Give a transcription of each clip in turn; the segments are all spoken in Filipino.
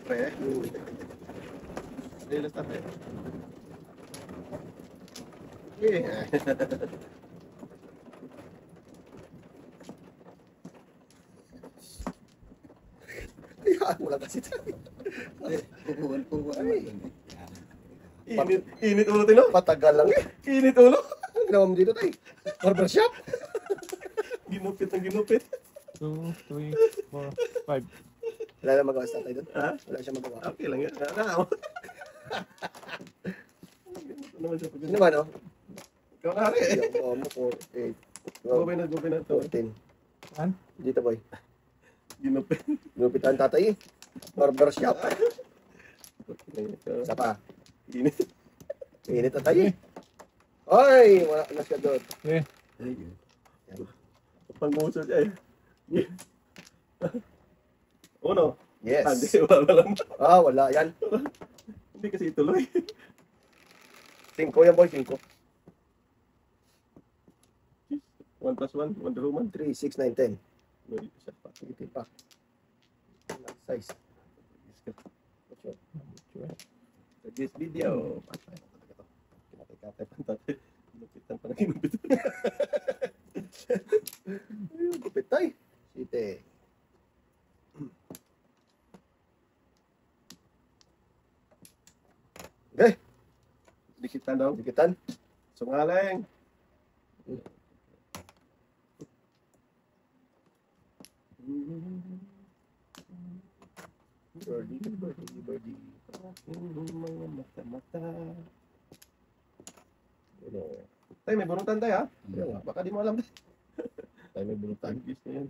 pre. Real estate. Yeah. Yan, wala kasi tayo. Ay, Init ulo tino. patagal lang eh. Init ulo. Ang ginawa mo dito tayo? Barbershop? Ginupit ang ginupit. 2, 3, 4, 5. Wala na magawa sa tayo doon. Ha? Wala siya magawa. Okay lang yan. Ano naman siya pag Sino ba, no? ikaw na rin. Yung mo, 4, 8, Gupin na to. 14. Saan? Dito, boy. Ginupit. Lupitan tatay eh. Barbershop. Isa pa. Init. Init na tayo eh. Ay, wala na siya doon. Okay. Pang-uso siya eh. Uno. Yes. Hindi, wala lang. Ah, wala. Yan. Hindi kasi ituloy. 5 yan, boy. 5. 1 plus 1, Wonder Woman. 3, 6, 9, 10. May isa pa. Sige, pa. Size. Sa this video. Kinatay-katay pa tatay. Ginupitan pa na ginupitan. Ayun, gupit tayo. Site. Okay. Dikitan daw. Dikitan. Sungaling. Birdie. Mga mata-mata. Ano? Tay, may bunutan tayo ha? Ayun nga. Baka di mo alam. Tayo may bulutan. Tagis na yan.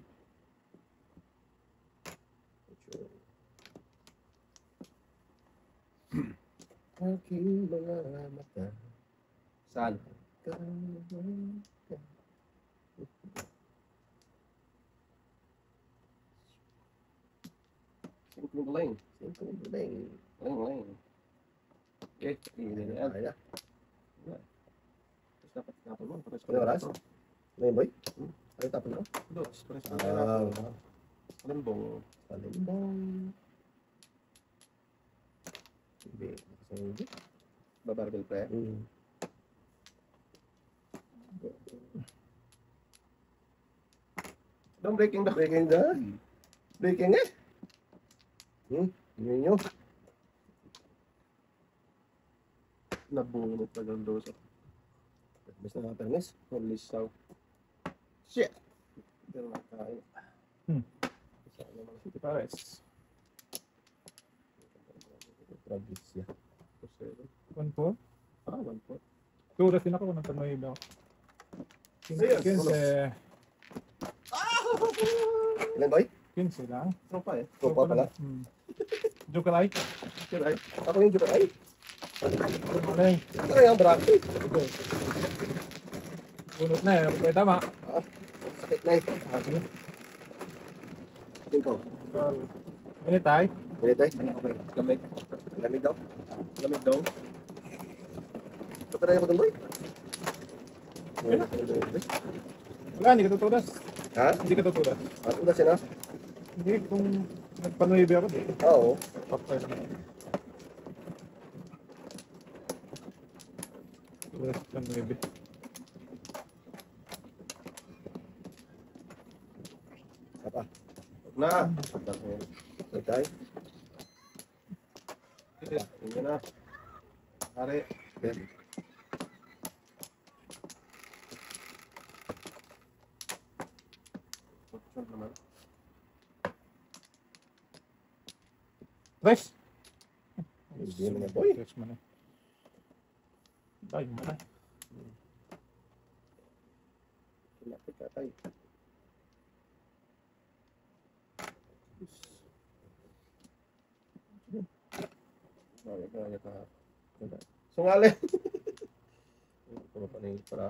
Aking mga mata. Saan? Simple lang. Simple lang. Lang. Okay, hindi na yan. Ay na. Tapos dapat tapon mo. Tapos Ano oras? Ano yun, boy? Ano tapon mo? Dos. Tapos Ah, Limbong. palimbong. Hindi. Hindi. Babarbel pre. Don't breaking daw. Breaking the... Breaking eh. Yun yun. Nabunot pa ng dosa. Basta na permis. Lisaw. Shit! Pero nakain. City Pares. Probinsya. 1 po. 1 po. Turas din ako nung tanong iba. Ayun, 15. Ilan, boy? 15 lang. Tropa eh. Tropa pala. Joke like. Sure ay. Ako yung juka. Ay! Ay, Ano yung bracket? bunot na eh. Okay, tama. Sakit na eh. Sige. Tingko. Ini tay. Ganito eh. Okay. Lamig. Lamig daw. Lamig daw. Ito na ako dun, boy. Wala, hindi ka tutulas. Ha? Hindi ka tutulas. Ano na siya na? Hindi, kung nagpanuibi ako, di. Oo. Pakpay na. Tulas panuibi. Apa? Na. Okay. Hindi na. Hari. Okay. Option naman. Tres. Hindi mo na, boy. Tres mo na. Tayo mo na. Lapit ka tayo. Kaya ka. Sungaling. Puro pa na yung para.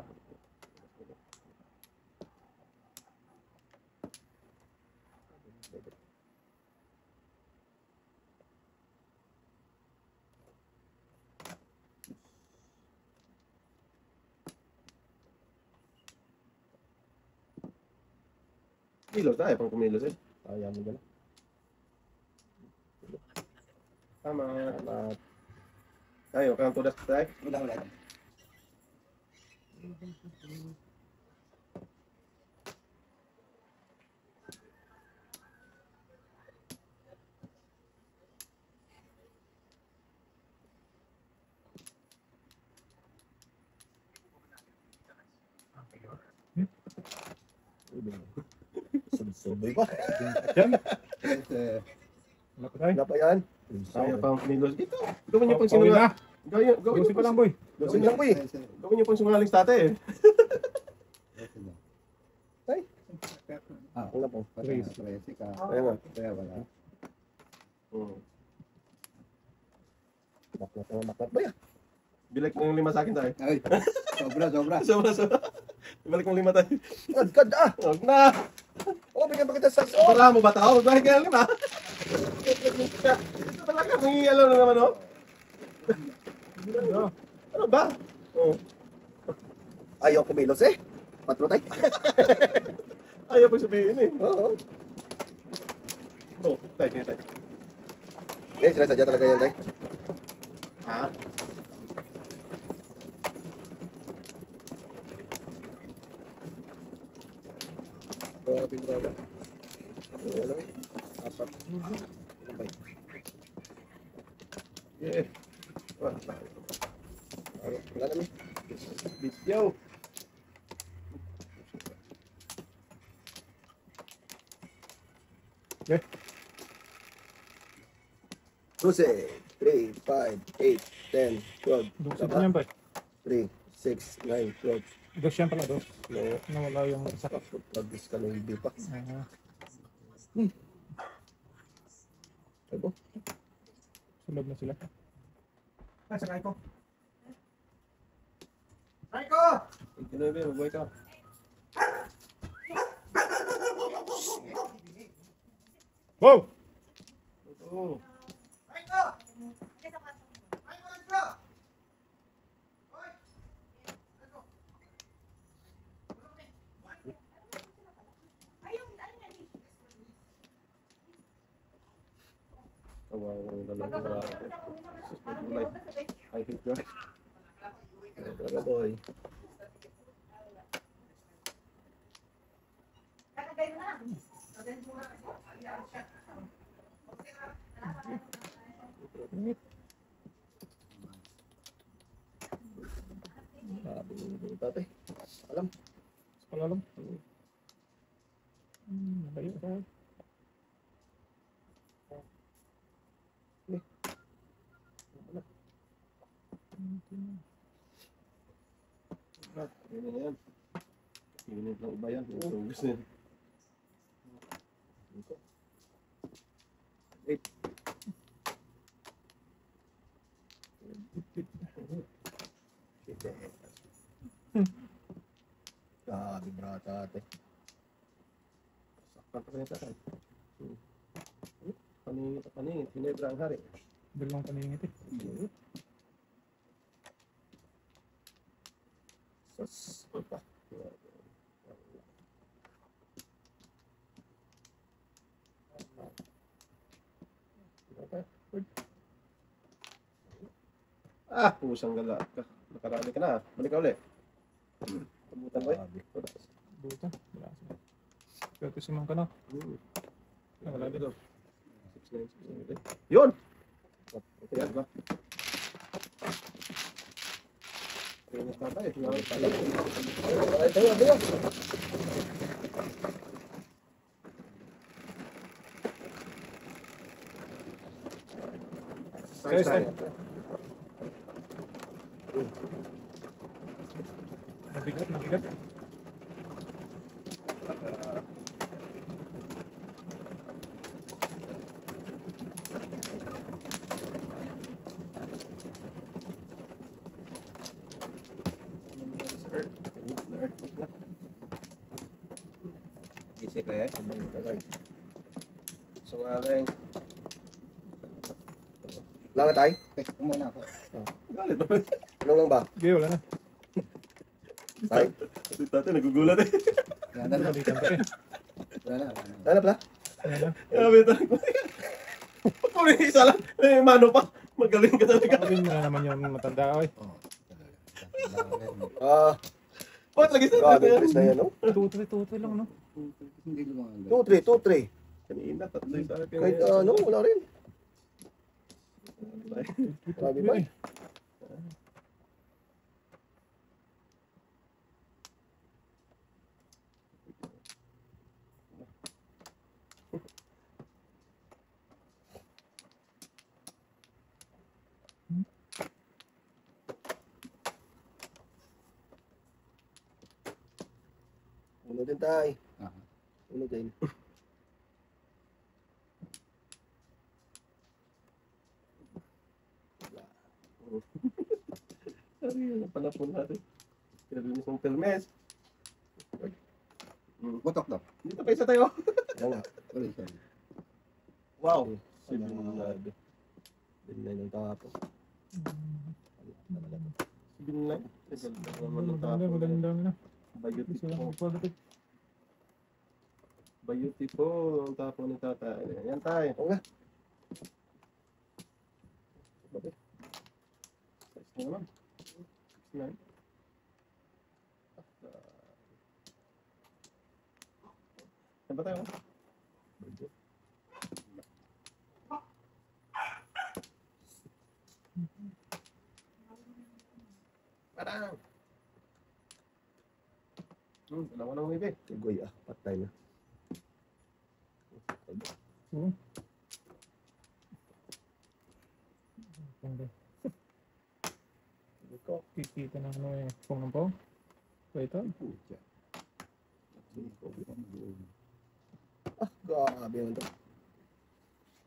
Kilos tayo pang kumilos eh. Kaya mo gano'n. Salamat. Tayo, kang tudas tayo. Ulang. Subsoy pa. Yan. Eh, Wala pa tayo. Ano pa yan? Tayo, kang pinilos. Ito, gawin niyo pong Pauwi sinungaling. na. Gawin Ayusin niyo pa lang, boy. Gawin lang, boy. Gawin niyo pong sinungaling sa ate eh. Wala po. Trace. Ayan nga. Kaya wala. Maklat ba yan? Bilag mo yung 5 sa akin tayo. Ay, sobra. Sobra. Ibalik mo 5 tayo. Kad ah! Huwag na. Bigyan pa kita sa... Para mo ba tao? Bakit kaya 5? Ito talaga, may alam na naman, oh. Ano? Ano ba? Oh. Ayaw kumilos eh. Patro tayo. Ayaw po sabihin eh. Oo. Oh, tayo. Eh, sinasadya talaga yan tayo. Ha? Grabe. Ano eh? Apat. Ano ba yun? Yeah. Wala naman. Video. Okay. 12, 3, 5, 8, 10, 12. Duksin pa niyan, boy. 3, 6, 9, 12. Dos yan pala, dos. Nawala yung isa. Pag-dis ka ng hindi pa. Ano? Sulog na sila. Ay, sakay ko. Itinuloy, magbuhay ka. Wow! Oo. Kawawang dalawa. I hate God. Talaga boy. Grabe yung tatay. Alam. Palalam. Layo pa. Ano na yan? Pinit ng iba yan. Ito gusto yan. Grabe brata ate. Sakpan pa rin sa akin. Paningit. Hinebra ang hari. Bilang paningit eh. Sus. Apa? Ah, pusang gala ka. Nakarami ka na. Balik ka ulit. Pabutan ko eh. Buta. Wala siya. Pero si Mang ka na. Wala dito. 6, 9, 6, 9. Yun! Yan ba? Pinis na tayo. Ay, tayo. Style. Nabigat. Isip eh. Sungaling. Langat tayo. Umuna ako. Galit ba? Ano lang ba? Okay, wala na. Tayo? Si tatay nagugulat eh. Wala na. Balikan pa eh. Wala na. Ano pala? Wala na. Grabe tayo. Puro yung isa lang. Eh, mano pa. Magaling ka talaga. Sabihin mo na naman yung matanda, oy. Oo. Talaga. Ah, Ba't lagi sa grabe atin yung na yan, no? Tutoy lang, no? Hindi lumagal. 2-3, 2-3. Kanina, tatlo yung sa akin. Kahit ano, wala rin. Grabe ba? Uno din tayo. Ah. Uno din. Sorry, ano pala po natin. Kailan isang permes. Botok daw. Dito pa isa tayo. Yan nga. Sorry, sorry. Wow. Grabe. Din na yung tapo. Binlay. Ganda naman ang Maganda, tapo. maganda na. Bayuti Gusto lang po. magpagapit. Bayuti po. Ang tapo ni tata. Yan tayo. Oo nga. Size na naman. 6'9". Saan ba tayo? Parang. Dalawa na umibi. Ugoy ah. Patay na. Oo. Ganda. Iko. Kikita na ano eh. Kung po. So ito. Ah, grabe naman to.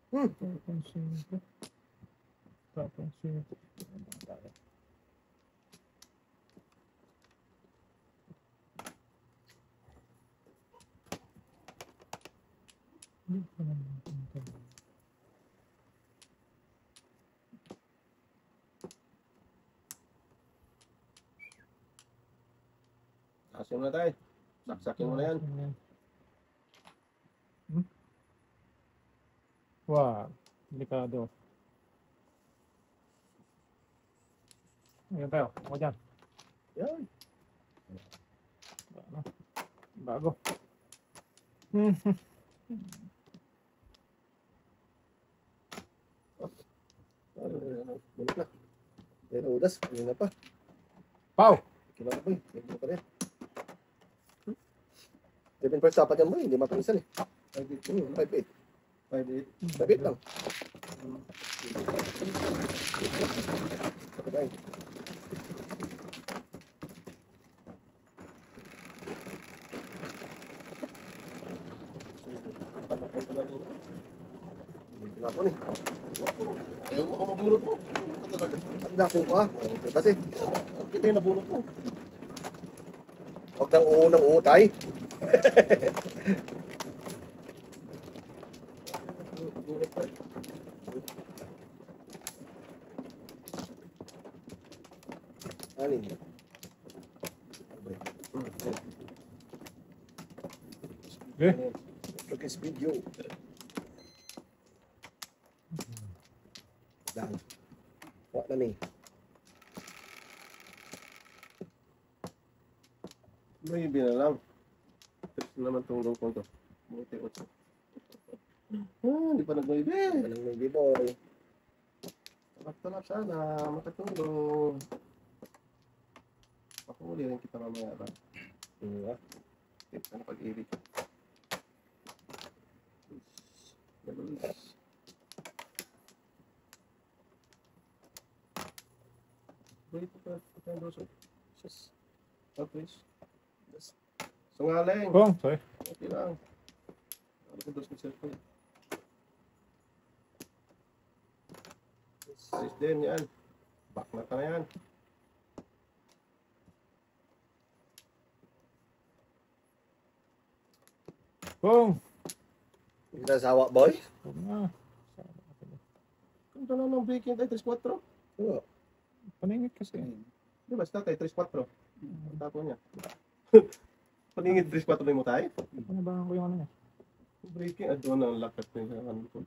Papansin. Papansin. Hindi pa naman ito. Asim na tayo. Saksakin mo na yan. Hmm? Wow, delikado. Ayan tayo, ako dyan. Yan. Ano? Bago. Balik na. Pero udas. Kanina pa. Pau! Kailangan pa eh. Kailangan pa rin. Seven first dapat yan mo eh. Hindi mapinsan eh. 5'8". 5'8". 5'8 lang. Okay. Tinapon eh. Ayaw mo ako mabulot mo. Ang dako pa. Kasi, Kita yung nabulot mo. huwag nang uunang uutay. Bulot pa. Anin. Eh, Look at video. Dan. Wak na ni. Maybe na lang. Tapos naman itong lungkong to. Buti 8. Hindi pa nag-maybe. Anong may boy. Talap-talap sana. Makatulong. Pakuli rin kita mamaya ba? Tip ka na pag-ibig. Wait pa. Ito yung doso. Sus. Tapos. Sungaling. kung, sorry. Okay lang. Ano ko doso ng cellphone? Size din yan. Back na ka na yan. Kung! Hindi na sawa boy. Huwag na. Kung na lang ng breaking tayo, 3-4. Oo. Paningit kasi. Di ba, start tayo, 3-4. Ang tapo niya. Paningit 3-4 mo tayo? Panabangan ko yung ano niya. Breaking, doon ang lakat niya. Ano ko.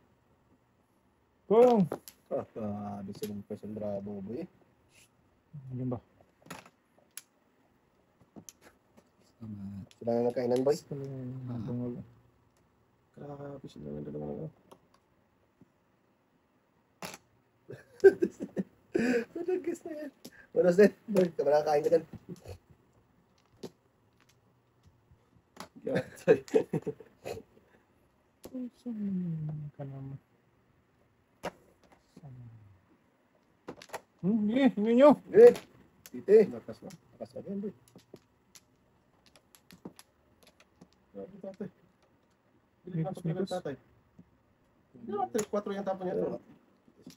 Kung. Grabe silang person bravo, boy. Yun ba? Salamat. Sila na nagkainan, boy. Bungol. Grabe sila ng dalawa. Madagas na yan. Buenos din. Boy, kamalakain ka dyan. Gatay. Kanam. Hindi, hindi nyo. Good. Tite. Lakas na. Lakas na yan, boy. Grabe tatay. Bili na ito ng tatay. Yung 3-4 yung tapon niya.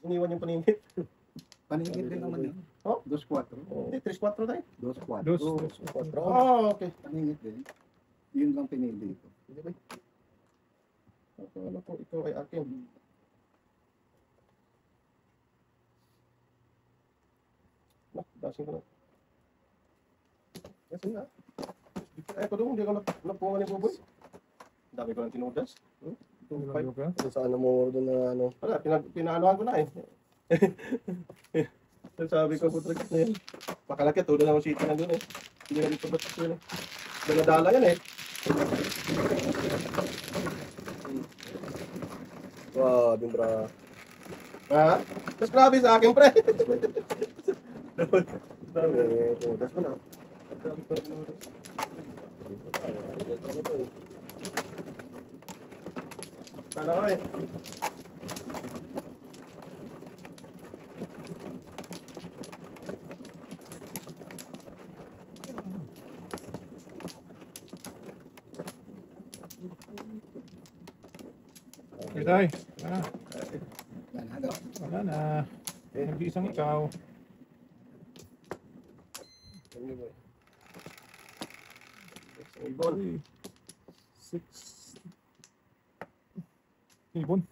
Iniwan yung paningit. Paningit din naman yun. Oh? 2-4. Hindi, 3-4 tayo. 2-4. Dos. Quatro. Oh, okay. Paningit din. Yun lang pinili ko. Hindi, boy. Akala ko ikaw ay akin. Dasing ko na. Kasi nga. Ay, ko doon, hindi ako napunga ni Buboy. Ang dami ko ng tinudas. Layo ka. Kung saan mo doon na ano. Wala, pinaanohan ko na eh. Sabi ko, putragis na yan. Makalaki, tulad ng city na doon eh. Hindi na dito ba't yun eh. Daladala yan eh. Wow, bra. Ha? Mas grabe sa akin, pre. Dami. Tudas mo na. Sana ko eh. Okay, tay. Wala na. Yan, halo. Wala na. Nag-iisang ikaw. Hindi, boy. Ibon. 6. Ibon.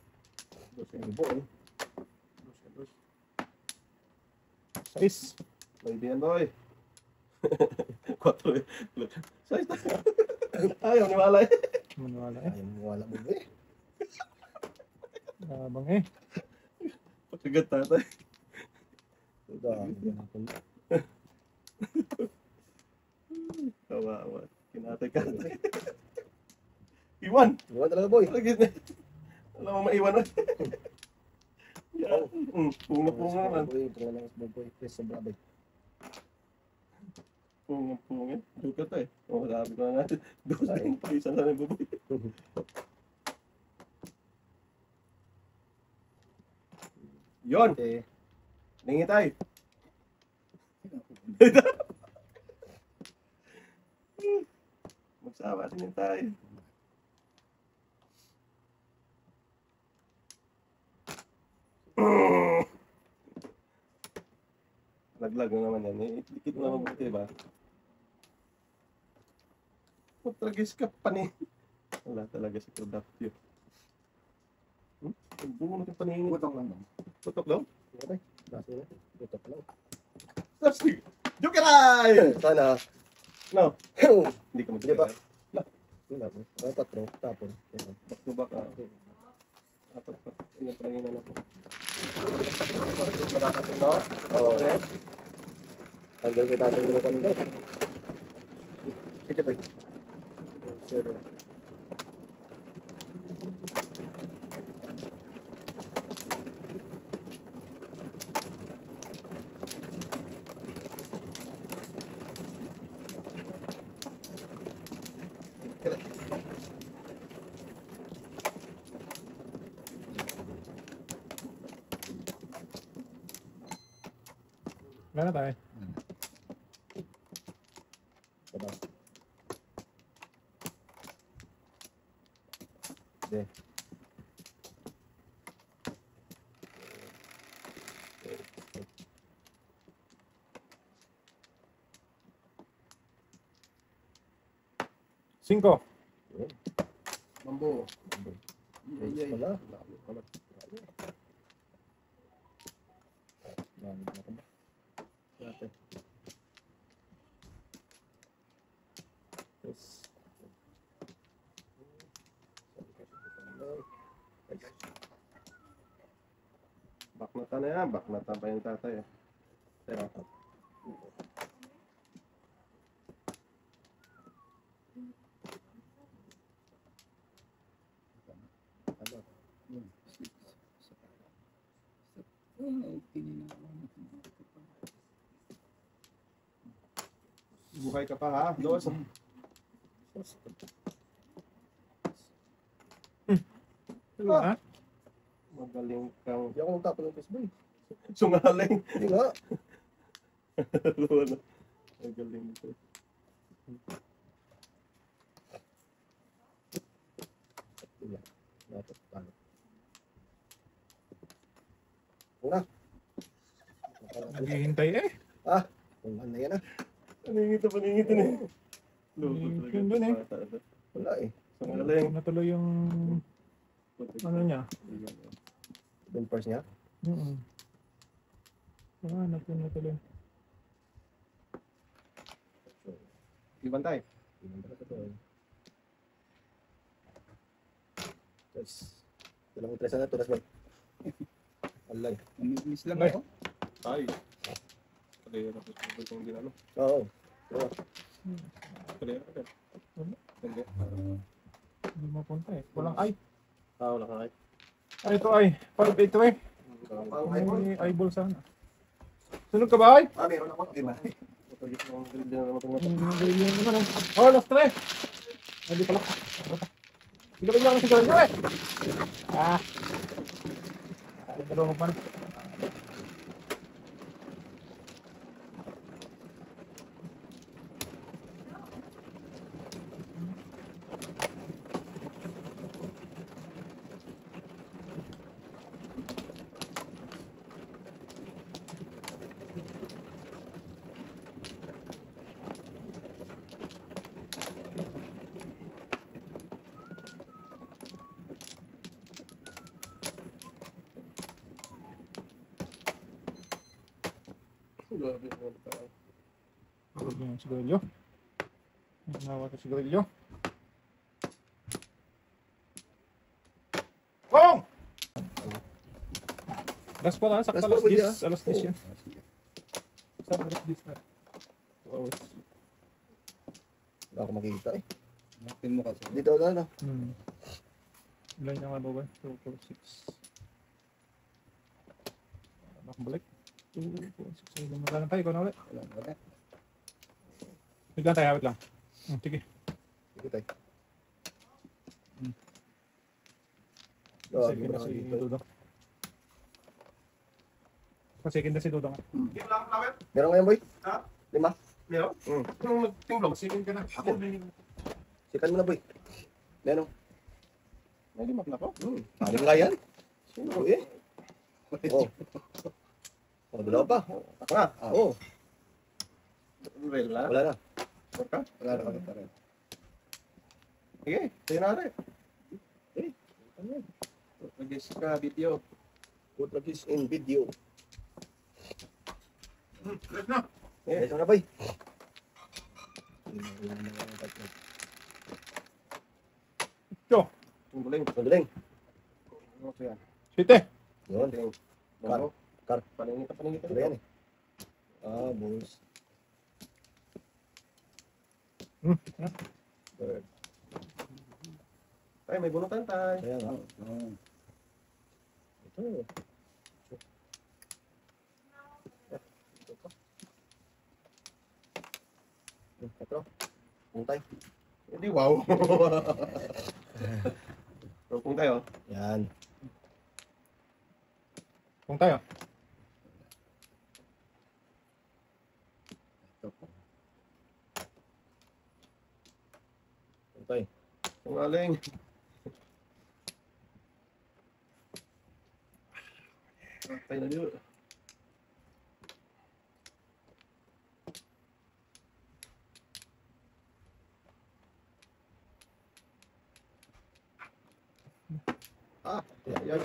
Ibon. 6. Maibigan boy. 4 eh. Size na. Ayaw ni Malay. Manwala eh. Ayaw mo wala mo, boy. Labang eh. Pagkagat tatay. Dami na ako. Kawawa. Kinatay-katay. Iwan. Iwan talaga, boy. Lagi na. Alam mo maiwan na. Punga-punga naman. Boy, ito na lang sa boy. Please, sobra, boy. Punga-punga. Dukat eh. O, sabi ko na natin. Dos din. Isa na lang buboy. Yon. Okay. Lingi tayo. Magsawa din tayo. Laglag na naman yan. Dikit mo naman buti ba? Matragis ka pa ni. Wala talaga si productive. Bungo natin paningin. Putong lang. Tutok daw? Okay. Basta na. Tutok lang. Tapos, Jokeray! Sana. No. Hindi ka Hindi pa. mag-jokeray. Wala, boy. Mga tatlo. Tapon. Ayan. Back to back ah. Apat pa. Pinapanginan ako. Nakakatun na ako. Oo. Hanggang kita natin yung kanila. Sige, boy. Sige. Wala na tayo. Baba. Sige. Cinco. Mambo. Ayos pala. Dami na ka ba? Dati. Yes. Baknata na yan. Baknata pa yung tatay. Pero, Ano? Yun. Six. Ay, tininawan. buhay ka pa ha. Dos. Ha? Magaling kang Hindi ako magtapon ng baseball. sungaling. Hindi nga. Magaling ito. Dapat talo. Una. Naghihintay eh. Kung ano yan ah. Paningit na eh. Yun dun eh. Wala eh. Sungaling. Natuloy yung ano niya. Yung first niya. Natuloy. Ibantay. Tingnan pala ito. Tapos, dalawang tres na ito. Tapos alay. Namimiss lang Ay. ako. Ay. Kaya na po itong ginano. Oo. Kaya na. Hindi. Hindi mapunta eh. Walang ay. Wala ka kahit. Ay, ito ay. 5-8 eh. Pang eyeball. May eyeball sana. Sunog ka ba ay? Meron ako. Di ba? Hindi naman eh. Oh, last try. Hindi pala. Hindi ka lang siguro nyo eh. Dalawang pa na. Huwag yung sigarilyo. Nawa sa sigarilyo. Bong! Last pa lang, sakta Last pa alas ba 10. yan? Alas 10 yan. Sakta alas 10 na. Wala ako makikita eh. Natin mo kasi. Dito na. Ilan yung ano ba? 2, 4, 6. Nakabalik. 2, 4, 6, 7. Magkano tayo? Ikaw na ulit. Wala. Bigyan tayo, hawit lang. Sige. Dito tayo. Second na si Dudong. Second na si Dudong. Hindi mo lang flowers? Meron ngayon boy? Ha? 5? Meron? Yung timblog. Second ka na. Ako. Sikan mo na boy. Meron. May lima pala ko. Paling nga yan. Sino eh? Oo. Oh, dalawa pa. Ako nga. Oo. Wala. Wala na. Ka? Wala na kami pareho. Sige. Tayo na rin. Mag-guess ka video. Put like this in video. Let's na. Yes, na boy. Ito. Tumbuling. Magaling. Ano ko yan? Site. Yun. Tingin. Kar. Ano? Kar. Paningit. Ano yan eh? Balls. Bird. Ay, may bunutan tayo. Kaya nga. Oo. Ito. Ito. Puntay. Hindi, wow. Rupong tayo. Yan. Kung tayo. Ito po. Puntay. Tungaling. Tayo na dito. Yan.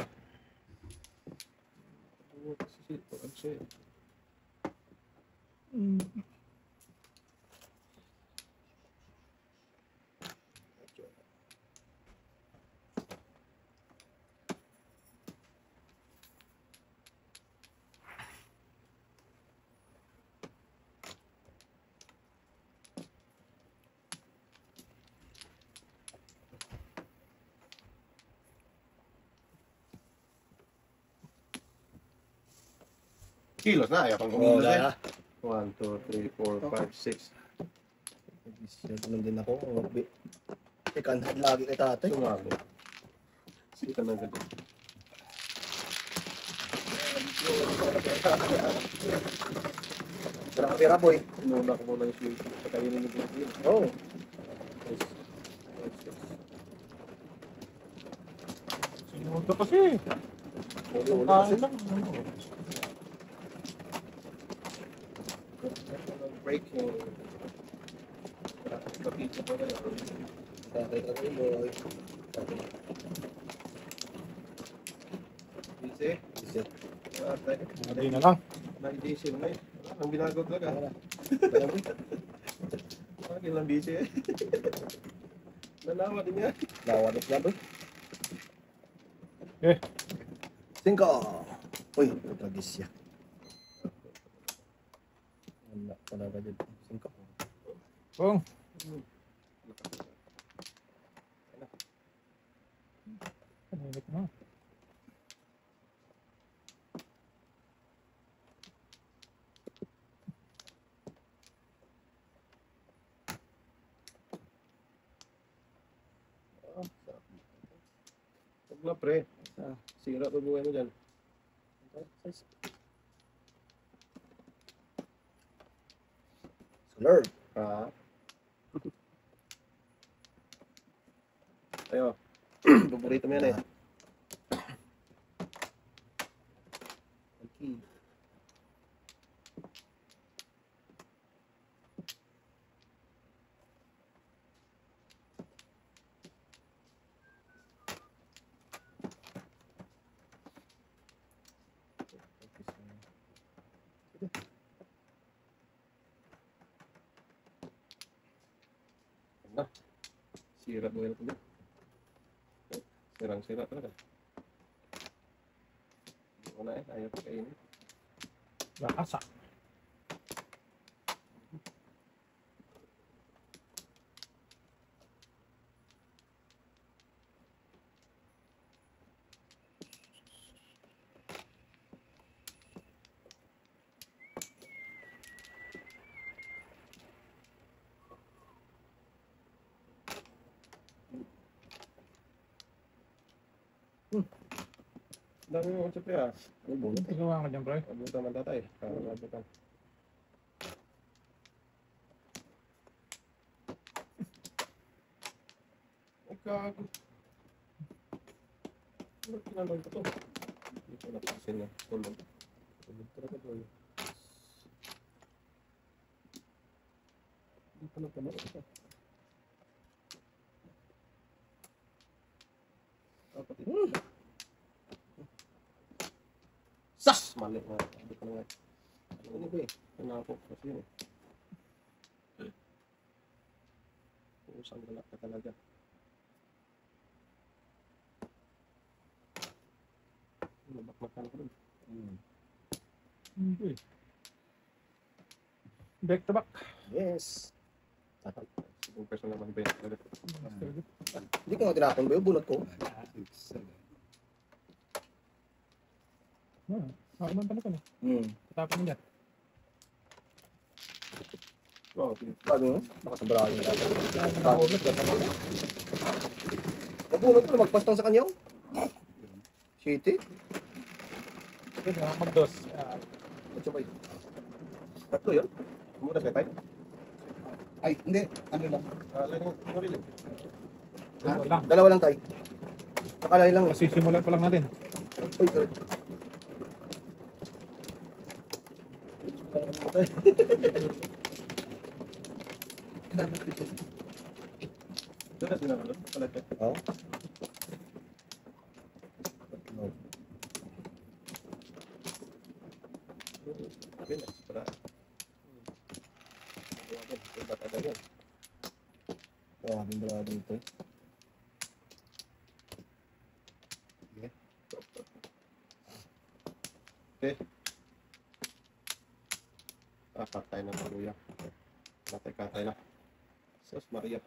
Kilos na, ayaw pang Oh, kumilos eh. kaya. 1, 2, 3, 4, 5, 6. Ganun din ako. Second hand lagi kay tatay. Sumali. Sika na ganun. Pera boy. Muna ko muna yung sweet. Sa kainin yung sweet. Oh. Sinunod ka kasi. Ulo Kain lang. Break yung... Kapito pa rin. Tatay ka rin boy. Busy. Isip. Hindi na lang. Nag-diesel na eh. Ang ginagawa talaga. Lagi lang busy eh. Nalawa din yan. Lawan na boy. Eh. 5. Uy, tragis siya. Wala pala ba dito? 5. Kung. Kanilip na. Huwag na pre. Sira pa buhay mo dyan. Slurp. Ah. Ayo. Paborito mo yan eh. Okay. Sira buhay ko dyan. Sirang-sira talaga. Hindi ko na eh. Ayaw ko kainin. Lakasa. Dami mo siyempre ah. Ay, bunot. Gawa ka dyan, bro. Abutan man tatay. Abutan. Ay gago. Ano kinalong ko to? Hindi ko napasin na. Tulog. Tulog talaga boy. Hindi ko napanood ito. Dapat ito. Sas! Mali nga. Hindi ko na nga. Ano ba eh? Pinako kasi yun eh. Usang galak ka talaga. Nabakmakan ko dun. Hindi. Back to back. Yes. Sigong person naman ba yun? Hindi ko nga tinapon ba yung bunot ko? Ako man pala pala. Tapos mo dyan. Wow, Sabi mo? Nakasabrado na. Nabunot ko na magpastong sa kanyaw. Shitty. Sige, magdos. At sabay. tatlo yun? Mura sa tayo? Ay, hindi. Ano lang. Lagi rin. Lang. Dalawa lang tayo. Nakalay lang. Sisimulan pa lang natin. Uy, sorry. Doon na sinalo. Palagay. Oh. Okay na. Para. Maraming brado dito. Patay na maluya. Katay na. Sus Maria.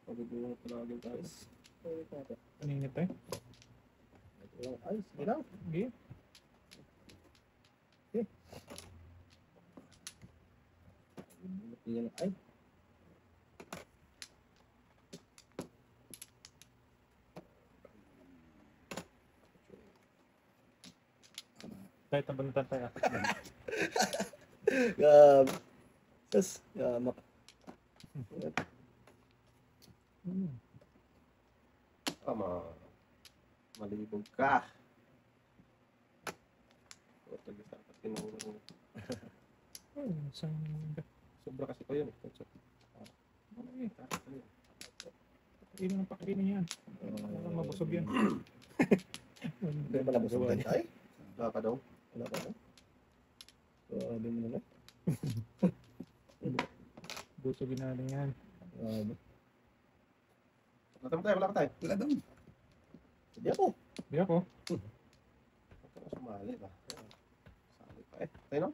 Pagbubuhat talaga tayo. Paninit tayo. Ay, sige lang. Sige. Yan, ay. Kahit nabalutan tayo. Yes, yamak. Tama. Malibog ka. Ito gusto ka tinulong. Isang... Sobra kasi pa yun. Ay, pakainin ang pakainin yan. Walang mabusog yan. Hindi pa nabusog na tayo. Wala pa daw. Wala pa ba? Sabi mo naman. Busogin natin yan. Wala tayo, wala pa tayo. Wala daw. Hindi ako. Hindi ako. Ito na sumali ba? Sali pa eh. Tayo no?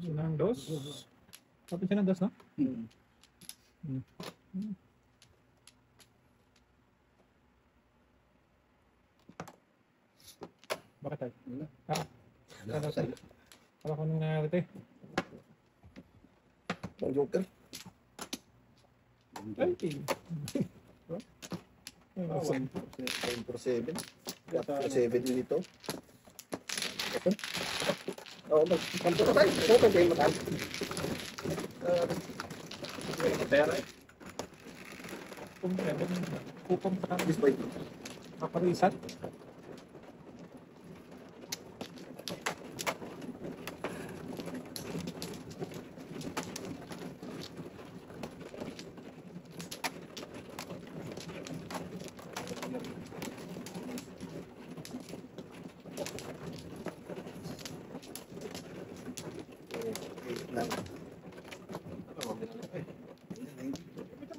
Sinandos. Sabi sinandos, no? Bakit tayo? Wala ko sa'yo. Wala ko nung nangyari tayo. Ang joker. Ay! 947. 7 din ito. Ito. Oo, magpanto ka tayo. Ito pa kayo mataan. Pera eh. Kupang This way. kaparisan.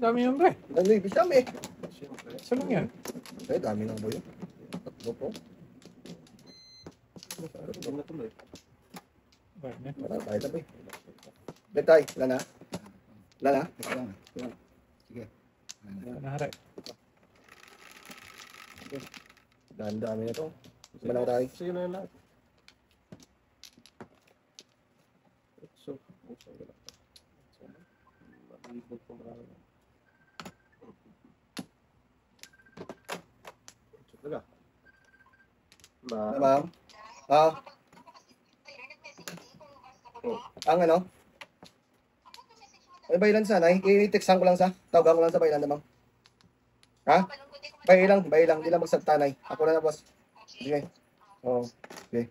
Ang dami yan, pre. Ano yung bisam eh? Siyempre. Isa lang yan. Ay, dami ng boy. Tatlo po. Hindi na tuloy. Bakit na? Marami tayo tabi. Betay, lana. Lana. Teka lang. Sige. Nahara. Dami na to. Manaw tayo. Sa'yo na yung lahat. So, malibog ko marami. Talaga. Ma'am. Ah. Ang ano? Ay, bailan sana. I-textan ko lang sa. Tawagan ko lang sa bailan na, ma'am. Ha? Bailang. Hindi lang magsagtanay. Ako na boss. Sige. Oo. Okay.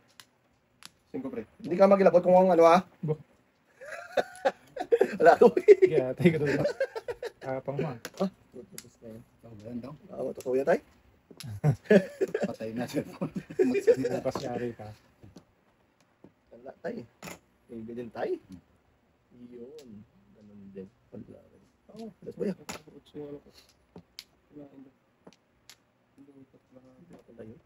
5 pre. Hindi ka magilabot kung ano ha? Bo. Wala ko. Kaya tayo ka doon. Kapang mo. Wala daw. Totoo yan tayo. Patay na siya. Bukas yari ka. Wala tayo. May ganyan tayo. Yun. Ganun din. Wala. Oo. That's ba yan? Ako tayo.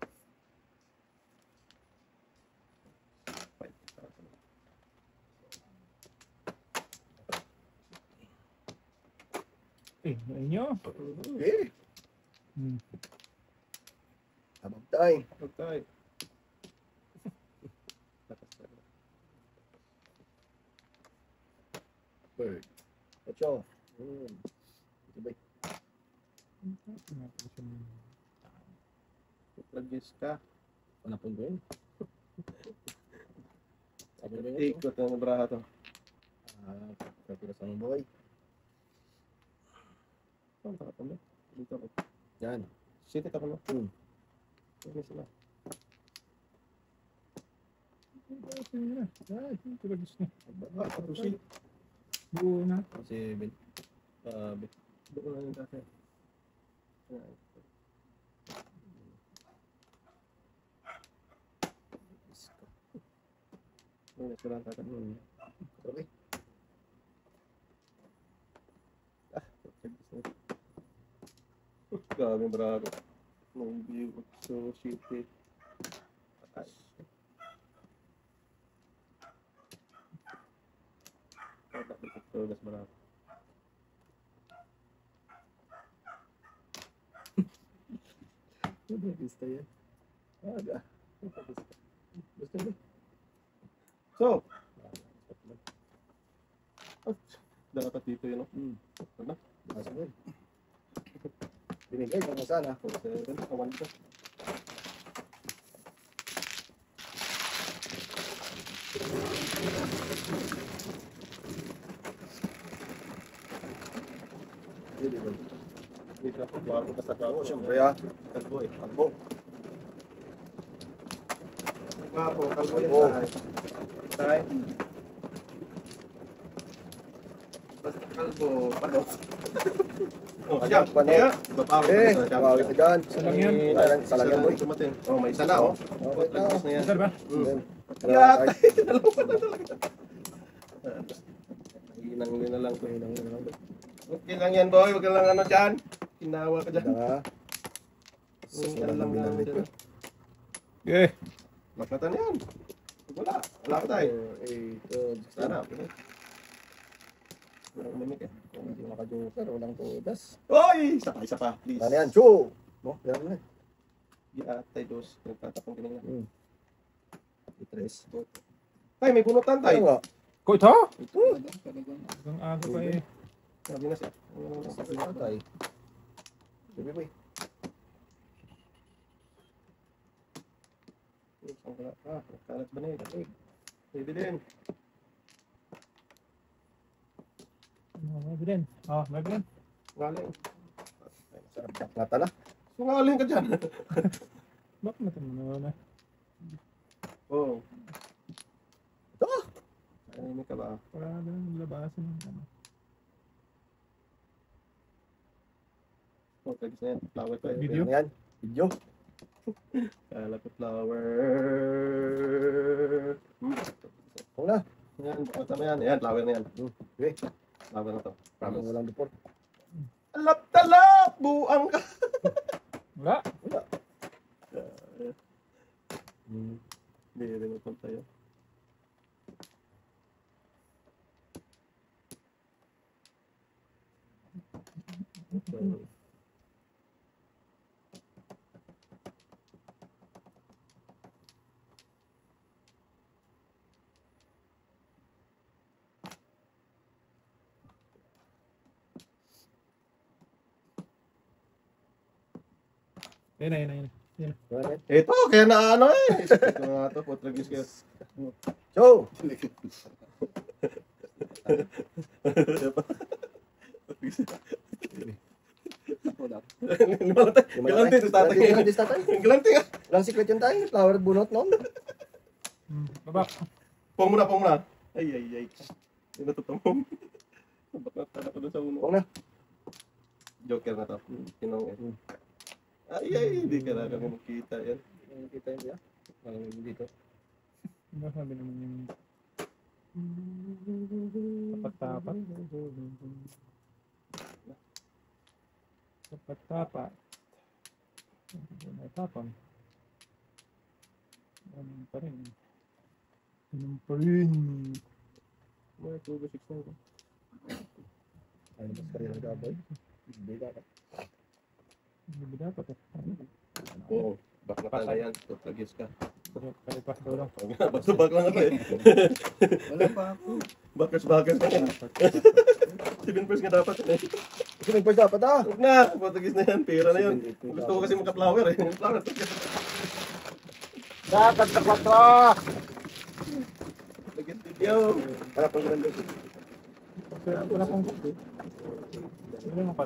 Eh, inyo. Okay. Hmm. Habang tayo. Okay. Bird. Ocho. Sabay. Plagis ka. Panapon ko yun. Sabi mo yun. Ikot ang braha to. Kapira sa mga boy. Saan ka pa mo? Dito ako. Yan. City ka pa mo? Hmm. Ano sila? Ay, tulagis na. Ah, Rusi. Buo na. Kasi Doon na yung dati. Ayan. May restaurant ata. Okay. Ah, Grabe, bravo. No view. So, shitty. Patay. Dapat ito, mas bravo. Gusto yan. Aga. Gusto mo? So, dapat dito yun. Ano? Masa mo. Binigay ko na sana. 7, kawan ko. Hindi ka po, bago ka sa kao. Siyempre ah. Kalbo eh. Takbo. Kalbo, kalbo yan Oh. tayo. Tayo. Basta kalbo, panos. Oh, ayan, Panos. kaya, babawi Eh, ka sa tawagin ka dyan. Salang yan. Salang yan, boy. Dumating. Oh, may isa na, oh. Okay na. Lagpas na yan. Sir ba? Mm. Yeah. Hinang na lang to. Okay lang yan, boy. Huwag ka lang ano dyan. Kinawa ka dyan. Yan lang yan dyan. Okay. Makata na yan. Wala. Wala ka tayo. Sana. Wala umimik eh. Hindi maka-joker, walang todas. Oy! Isa pa, please. Ano yan? Chu! No, yan na. Atay dos. Nagtatapong kinang yan. Itres. Tay, may bunutan Ano tayo. nga? Ko ito? Ito. Ang aga pa eh. Sabi na siya. Sabi na tayo. Sabi mo eh. Kalat ba na yun? Pwede din. May din. Oh, may din. Ngaling. Sarap nata na. Sungaling ka dyan. Bakit natin mo na? Oo. Ito! Ay, ka ba? Para lang labasan ng ano. Okay, gusto yan. Flower tayo. Video? Ano yan? Video? Kala ko flower. Oo na. Yan, bakit naman yan? Yan, flower na yan. Okay. Flower na to. Promise. Walang report. Alap-talap! Buang ka! Wala. Hindi rin ito tayo. Ayun na, ayun na, ayun na. Ano? Ito, kaya na ano eh. Ito nga ito, putragis kayo. Chu! Limalante. Galante, ito tatay. Galante, tatay. Galante nga. Walang secret yun tayo. Flower bunot noon. Baba. Pong muna, pong muna. Ay, ay, ay. Hindi natutumong. Bakit na ko doon sa uno? Huwag na. Joker na to. Tinong eh. Ay, ay, hindi ka na kami makita yan. Kita yun niya. Walang dito. Ano sabi naman yung tapat-tapat? Tapat-tapat. May tapang. Ganun pa rin. Ganun pa rin. Mga 2-6 na ito. Ay, mas kaya nag-aboy. Hindi dapat. Hindi dapat eh. Oo. Bak na pala yan. Putragis ka. Kalipas daw lang. Basta bak lang ako eh. Wala pa ako. Bakers na yan. 7 first nga dapat eh. Kasi nag-first dapat ah. Huwag na. Putragis na yan. Pera na yun. Gusto ko kasi maka-flower eh. Flower. Dapat na 4! Lagyan video. Wala pang ganda. Wala pong wala mo pa.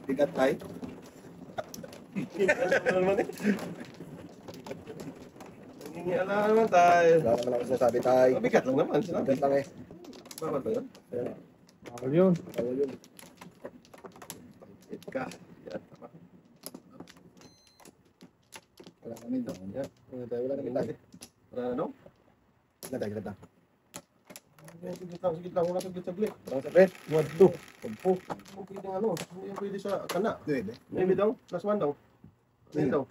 Bigat tayo. Ano naman eh. Nangingiala naman tayo. Wala naman ako sinasabi tayo. Mabigat lang naman. Sinabi. Bigat lang eh. Bawal ba yun? Bawal yun. Bawal yun. Hit ka. Yan. Tama. Wala kami daw. Yan. Wala namin tayo. Wala na, no? Ganda, ganda. Sige lang, wala saglit saglit. Parang sakit. What to? Pumpo. Kung pwede ano, hindi yan pwede sa kana. Pwede. Maybe daw, plus one daw. Ano daw?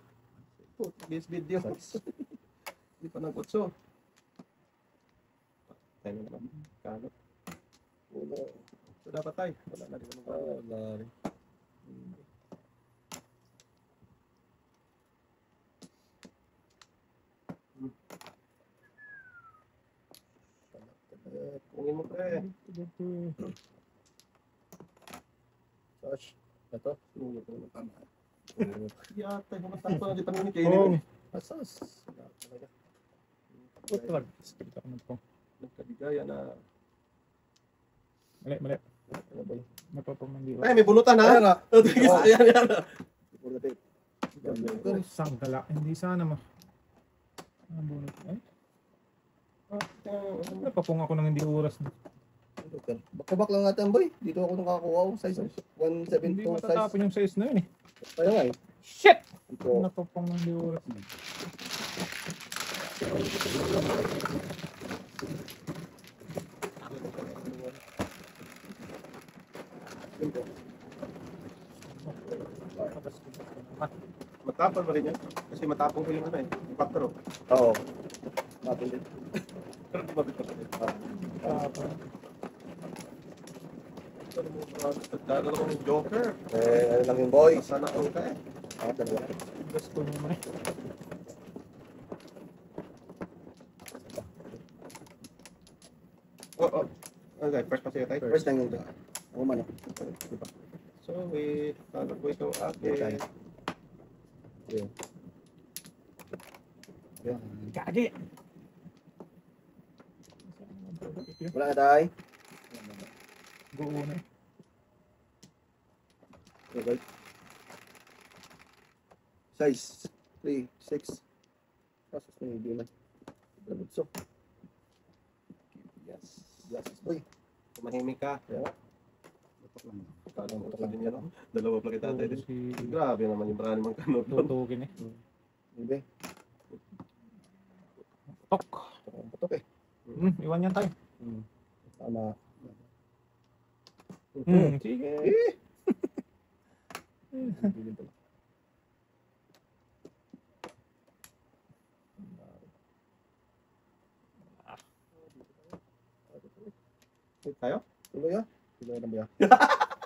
Ito, this video. Hindi pa nag-utso. Tayo na naman. Kano? So dapat tayo. Wala na rin naman. Wala rin. Kungin mo pre. Gosh. Ito. Tama. Yata, humatang pa na di panini kayo Oh. nila. Asas. Wala talaga. What talaga? Kita ko na po. Nagkadigaya na. Mali. Ano ba yun? Napapamandiwa. Ay, may bunutan Ayan ha? nga. Yan. Puro tape. Isang gala. Hindi sana ma. Ang bunot. Ay, napapong ako ng hindi oras. Back-to-back lang natin, boy. Dito ako nakakuha ko. Size Hindi 172 size. matatapon yung size na yun eh. Kaya nga eh. Shit! Ito. Napapong ng hindi oras. Matapon pa rin yan. Kasi matapong ko yung ano eh. Yung factor. Oo. Natin din. Pero di mabit pa rin. Nagdala ko ng Joker. Ano lang yung boy. Sana ako ka eh. Dalawa. Gas ko naman eh. Oo. Okay, first pa siya tayo. First time yung ito. Ako man ako. Diba? So, wait. Talo ko ito Okay. akin. Yan. Gagi! Wala na tayo. Go na eh. Okay. Size 3, 6. Kasos na hindi na. Galutso. Yes. Yes, boy. Tumahimik ka. Yeah. Kala mo ka din yan. No? Dalawa pa kita tayo din. Si Grabe naman yung brand mong kanot. tutukin eh. Hindi. Tok! Putok eh. Iwan yan tayo. Tama. Sige. Tayo? Tuloy ah. Tuloy na ba yan?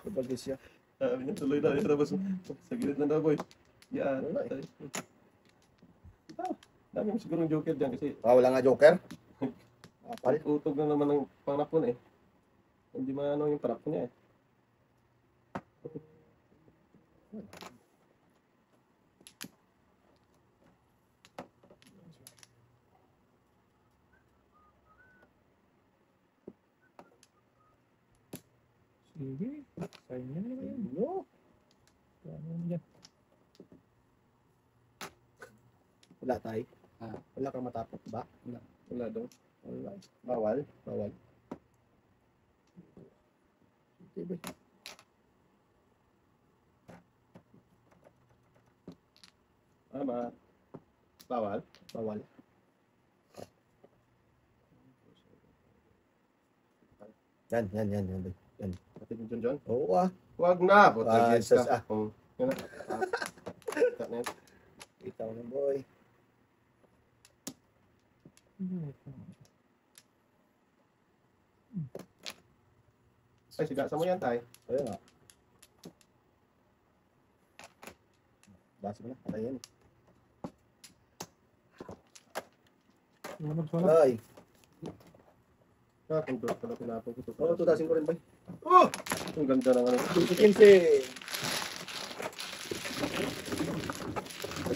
Kapagis siya. Sabi niya, tuloy na. Tapos sa gilid na na boy. Yan. Wala eh. Dami mo siguro yung Joker dyan kasi Wala nga joker. Apal. utog na naman ng panapon eh. Hindi maano yung panapon niya eh. Sige. Sayang yan naman yun. No. Ano yan? Wala tayo. Wala kang matapot ba? Wala. Wala daw. Wala. Bawal. Bawal. Okay, boy. Tama. Bawal. Bawal. Yan. Boy. Yan. Pati yung John John. Oo ah. Huwag na. Butagis sus, ka. Yan na. Kita na yan. Ikaw na boy. Ay, sigasa mo yan tayo. Ayun nga. Basi mo na. Patay yan. Sunod. Ay. Kung doon pala pinapong ko ito. Oo, tutasin ko rin boy. Oh! Ang ganda ng ano. 15.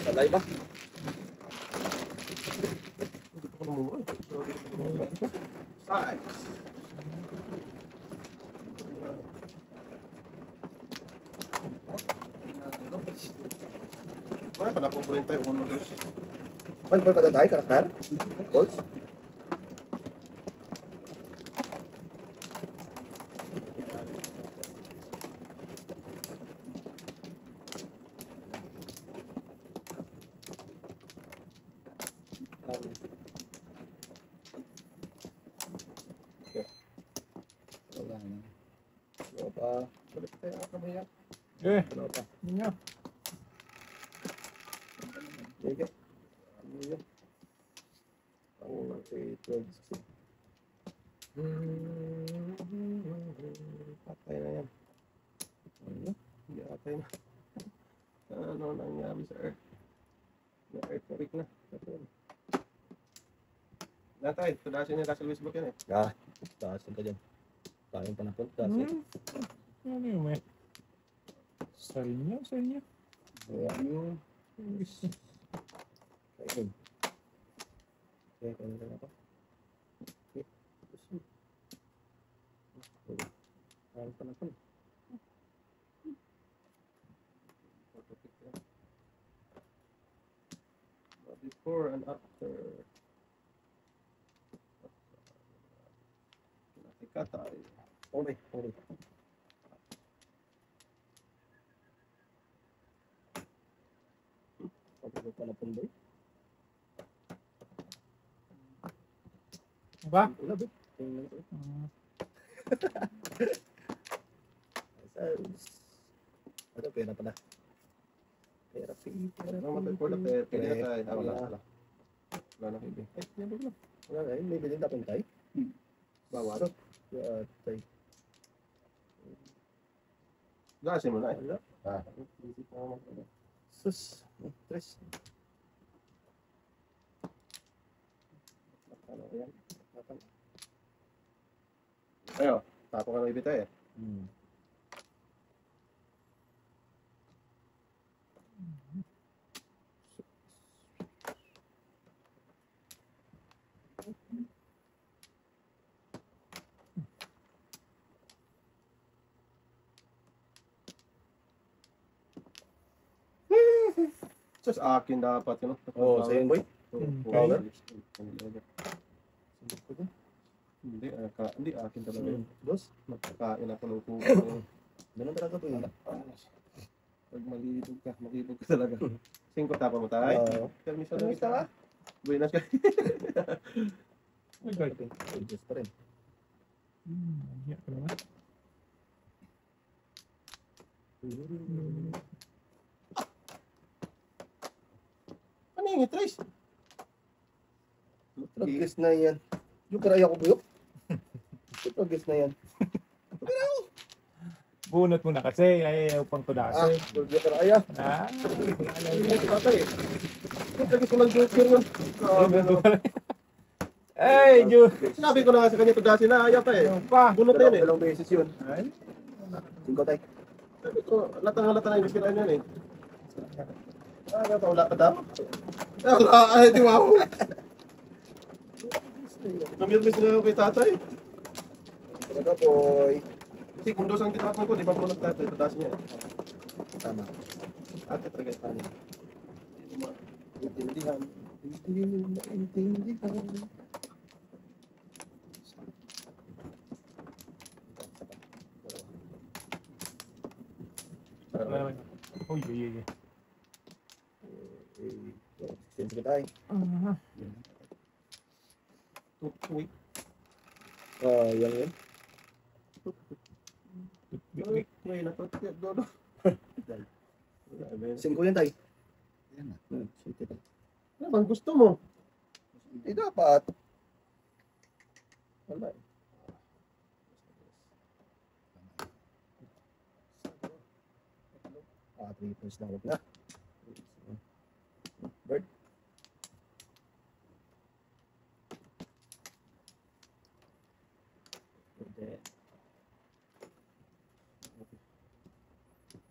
Salay ba? Hindi ko lumuha. Size. Wala pa na po rin tayo. Uno, dos. Ano ba ka tayo? Karakter? Balls? Balik tayo ang kamaya. Eh, Ano pa? yun nga. Sige. Ano yun? Ang 12. Patay na yan. Ano? Hindi atay na. Ano nangyari sa Earth? Na-earthquake na. Natay, tudasin niya Russell Westbrook yan eh. Taas ka dyan. Tayong panapon. Taas yan. Ano yun, eh? Sa inyo. Ayan. Kain. Okay, kain ka na ako. Okay. Tayong panapon. Before and after. Natikatay. Okay. Pagod panapon ba? Ba? Wala ba? Tingnan ko. Ano, pera pala. Pera. Ano matay for the pet? Pwede na tayo. Wala. Wala na hindi. Ay, nabog na. Wala na, may bilhin na pang tayo. Bawal. Tayo. Gasin mo na eh. Wala. Sus. Tres. Ano yan? Ayo, tapo ka ng ibita eh. Just akin dapat yun. Oo, sa'yo boy. Power. Hindi, hindi akin talaga yun. Dos. Magkakain ako ng kuko. Ganun talaga po yun. Pag malibog ka talaga. 5 tapa mo tayo. Permission lang kita. Buenas ka. Ay, guys. Adjust pa rin. Iya ka naman. Ano yung Trace? Tragis na yan. Yung karaya ko buyok. Tragis na yan. Bunot mo na kasi, ayaw pang tudasin. Yung karaya. Patay eh. Lagi ko ng joker yun. Ay, Diyo! Sinabi ko na nga sa kanya tudasin na ayaw pa eh. Bunot na yun eh. Dalawang beses yun. Ay, 5 tayo. Sabi ko, latang-lata na yung bisiraan yan eh. Wala pa daw. Ay, di wow. Namirmis na ako kay tatay. Talaga boy. Kasi kung dos ang tinapon ko, di ba bunot tatay, tudasin niya. Tama. Ate talaga tayo. Intindihan. Intindihan. wala naman. Uy, uy, uy. Sige tayo. Uy. Yan yun. May natot doon. 5 yan tayo. Sige tayo. Ano bang gusto mo? Hindi dapat. Wala eh. 3 points na huwag na. Bird.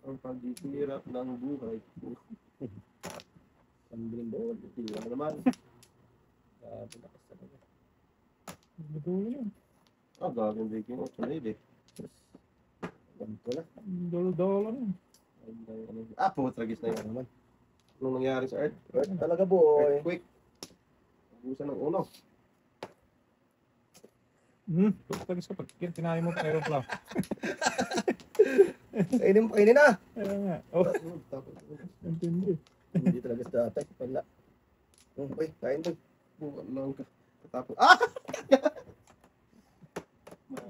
Ang paghihirap ng buhay. Pambiling ball. Hindi naman. Lakas talaga. Dulo yun. Gagawin breaking out na yun eh. Ganito na. Dulo yun. Po, tragis na yun. Naman. Anong nangyari sa Earth? Bird talaga boy. Earthquake. Ubusan ng uno. Tagis ka pag kinahin mo pa aeroplane. Kainin na. Kaya nga. Oh, intindi. Hindi talaga sa dati. Wala. Boy, kain boy. Buwan lang ka. Tapos,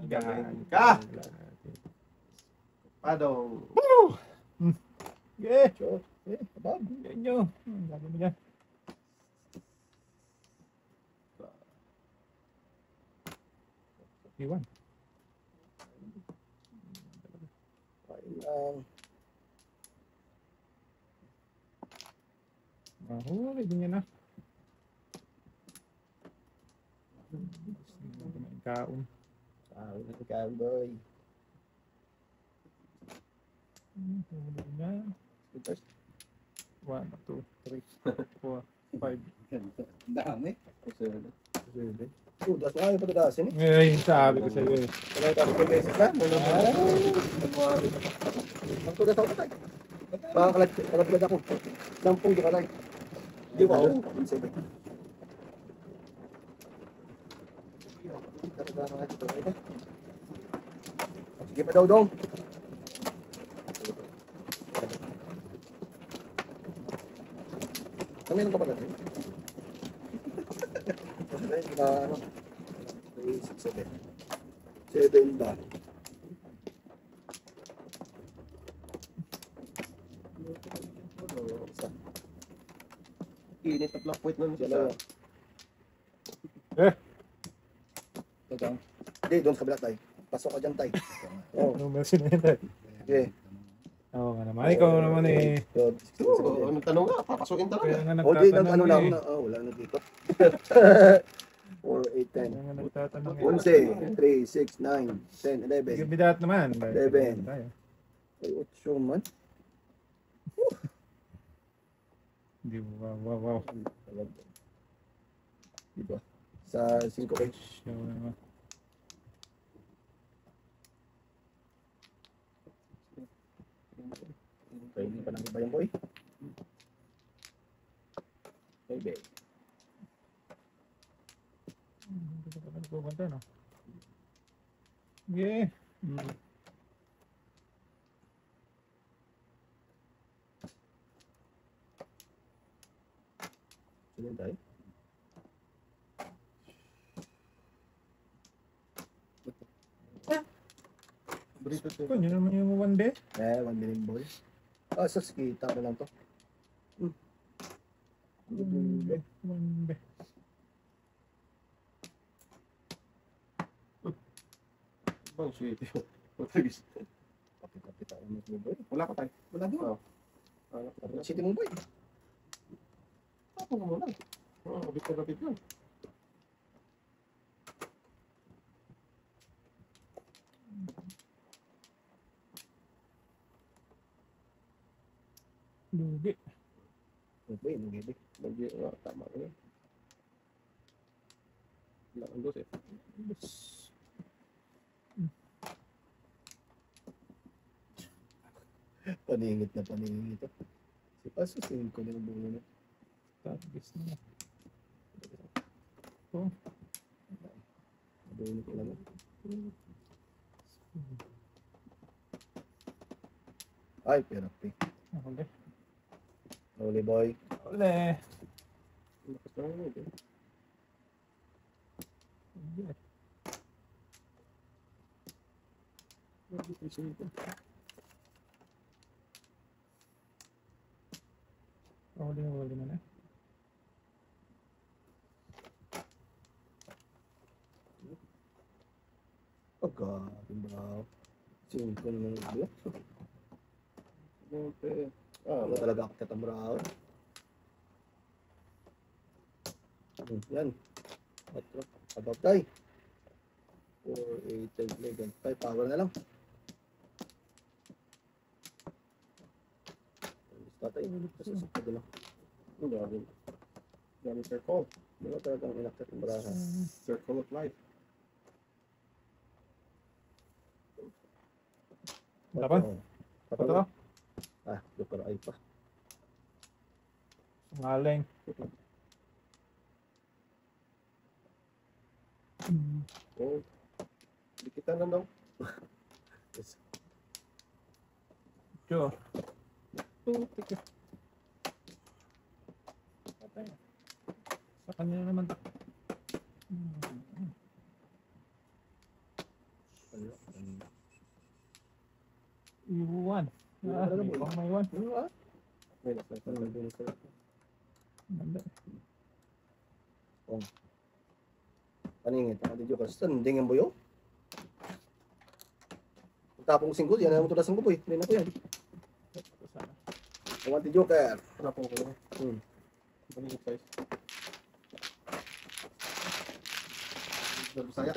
Gan. ka! Padong. Yeah. Sure. Eh, abab. Yan nyo. Sabi mo dyan. Iwan. Kain lang. Mahuli din yan ah. Kaon. Kain na si Cowboy. Huli na. First. 1, 2, 3, 4, 5. Dami. Oh, das na kayo patadasin eh. Eh, sabi ko sa'yo eh. Wala yung tapos ng beses na. Ang tugas ako patay. Baka kalaglag ako. 10 di ka lang. Di ba ako? Sige. Sige pa daw dong. Ano ka pala din? Ano? 3, 6, 7. 7 ba? Isa. Init na black point nun siya. Dalawa. Tagang. Hindi, doon sa kabila tayo. Pasok ka dyan tayo. Oo. Numero sino yun tayo? Okay. Oo nga naman. Ikaw naman eh. Good. Oo, anong tanong nga? Papasukin Kaya talaga. nga O di, nagtatanong ano lang. eh. Wala na dito. 4, 8, Kaya 10. nga nagtatanong eh. 11, 3, 6, 9, 10, 11. Bibidat naman. Eleven. Tayo. Ay, 8 man. Hindi, wow. Diba? Sa 5 kayo. Show naman. Kaya hindi pa nang iba yung boy. Baby. Hindi ko pa nagpupunta, no? Yeah. Sige tayo. Burrito to. Kung yun naman yung 1 day. 1 million boy. Sus, kita mo lang to. 1 day. Bang sweet yun. Matagis. Kapit-kapit ako mo boy. Wala ka tayo. Wala din. Oo. Wala. City mo boy. Tapos mo lang. Oo, kapit na kapit lang. Lugi. Boy, nagibig. Bagyo nga, tama ka yun. Wala kang dos eh. Paningit na paningit ito. Si Paso, 5 na yung bulo na. Tagis na. Bulo ko lang. Ay, perapi. Huli. Holy boy. Huli. Lakas lang yun eh. Bagyo ko sa'yo ito. Huli na na. Oh God, bro. 5 naman yung bulo. Okay. Wala talaga ako katambrao. Yan. 4. Above tayo. 4, 8, 10, 11. 5. Power na lang. Tatay. Sasakta lang. Ang dami. Dami circle. Wala talagang inakit ang braso. Circle of life. Laban? Patalo. Doktor ay pa. Sungaling. Oh. Dikitan na daw. Sure. Sa kanya na naman. Iwan. Iwan talaga, boy. Baka may iwan. Ano ah? Minus na. Minus na. Ganda. Paningit. Nakadidyo ka. Sanding ang boyo. Tapong singgol. Yan ang mutulasan ko boy. Hindi na ko yan. Ito sana. Ang anti-joker. Hanapin ko lang. Maliit size. Bisaya.